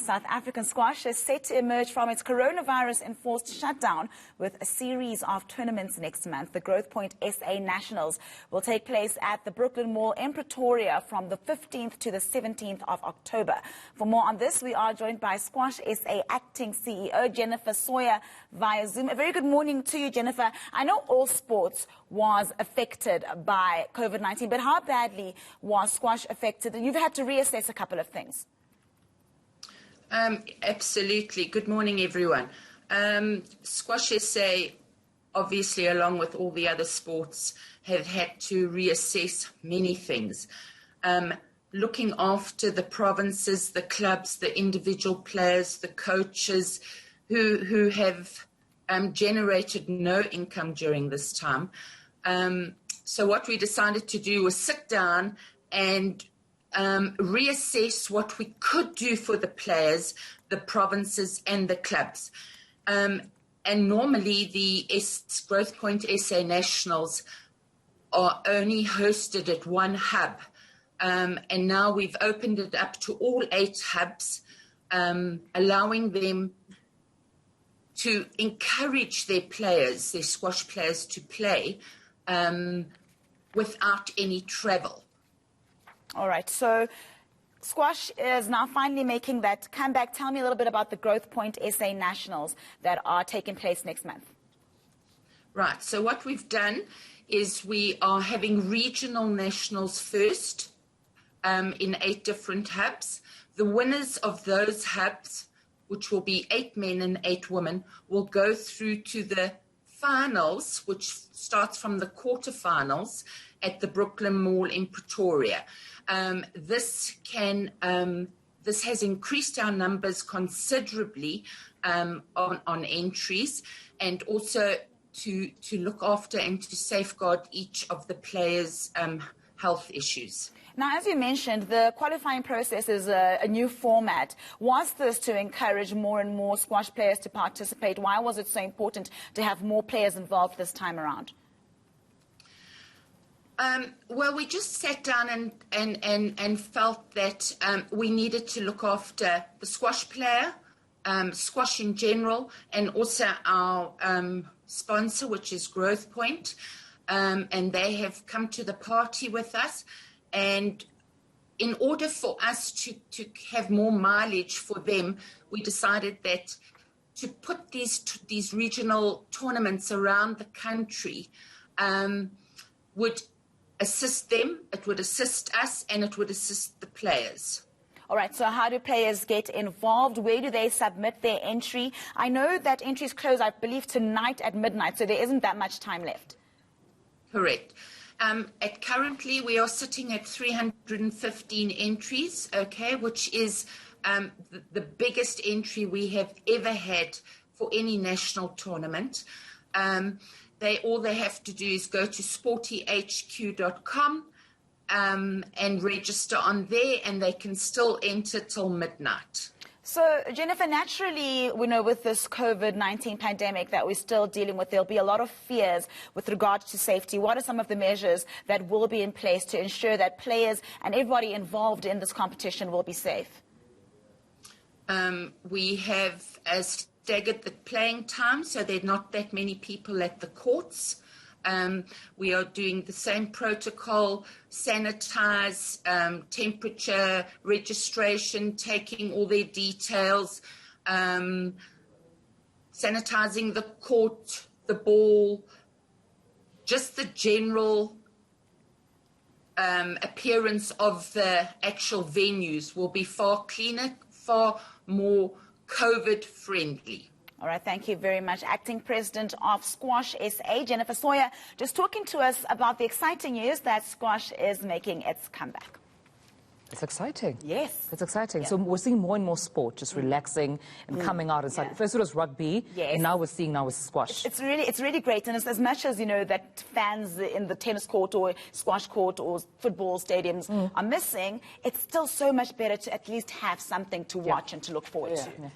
South African squash is set to emerge from its coronavirus-enforced shutdown with a series of tournaments next month. The Growthpoint SA Nationals will take place at the Brooklyn Mall in Pretoria from the 15th to the 17th of October. For more on this, we are joined by Squash SA Acting CEO Jennifer Sawyer via Zoom. A very good morning to you, Jennifer. I know all sports was affected by COVID-19, but how badly was squash affected? And you've had to reassess a couple of things. Absolutely. Good morning, everyone. Squash SA, obviously, along with all the other sports, have had to reassess many things. Looking after the provinces, the clubs, the individual players, the coaches who have generated no income during this time. So what we decided to do was sit down and reassess what we could do for the players, the provinces and the clubs. And normally the Growthpoint SA Nationals are only hosted at one hub. And now we've opened it up to all 8 hubs, allowing them to encourage their players, their squash players, to play without any travel. All right, so squash is now finally making that comeback. Tell me a little bit about the Growthpoint SA Nationals that are taking place next month. Right, so what we've done is we are having regional nationals first in 8 different hubs. The winners of those hubs, which will be 8 men and 8 women, will go through to the finals, which starts from the quarterfinals at the Brooklyn Mall in Pretoria. This has increased our numbers considerably on entries, and also to look after and to safeguard each of the players' health issues. Now, as you mentioned, the qualifying process is a new format. Was this to encourage more and more squash players to participate? Why was it so important to have more players involved this time around? Well, we just sat down and felt that we needed to look after the squash player, squash in general, and also our sponsor, which is Growthpoint. And they have come to the party with us. And in order for us to have more mileage for them, we decided that to put these regional tournaments around the country would assist them, it would assist us, and it would assist the players. All right, so how do players get involved? Where do they submit their entry? I know that entries close, I believe, tonight at midnight, so there isn't that much time left. Correct. Currently, we are sitting at 315 entries, okay, which is the biggest entry we have ever had for any national tournament. All they have to do is go to sportyhq.com and register on there, and they can still enter till midnight. So, Jennifer, naturally, we know with this COVID-19 pandemic that we're still dealing with, there'll be a lot of fears with regard to safety. What are some of the measures that will be in place to ensure that players and everybody involved in this competition will be safe? We have staggered the playing time, so there are not that many people at the courts. We are doing the same protocol, sanitize, temperature, registration, taking all their details, sanitizing the court, the ball, just the general appearance of the actual venues will be far cleaner, far more COVID-friendly. All right, thank you very much. Acting President of Squash SA, Jennifer Sawyer, just talking to us about the exciting news that squash is making its comeback. It's exciting. Yes. It's exciting. Yeah. So we're seeing more and more sport just relaxing and coming out inside. Yeah. First it was rugby, and now we're seeing squash. It's really great. And it's as much as, you know, that fans in the tennis court or squash court or football stadiums are missing, it's still so much better to at least have something to watch and to look forward to. Yeah.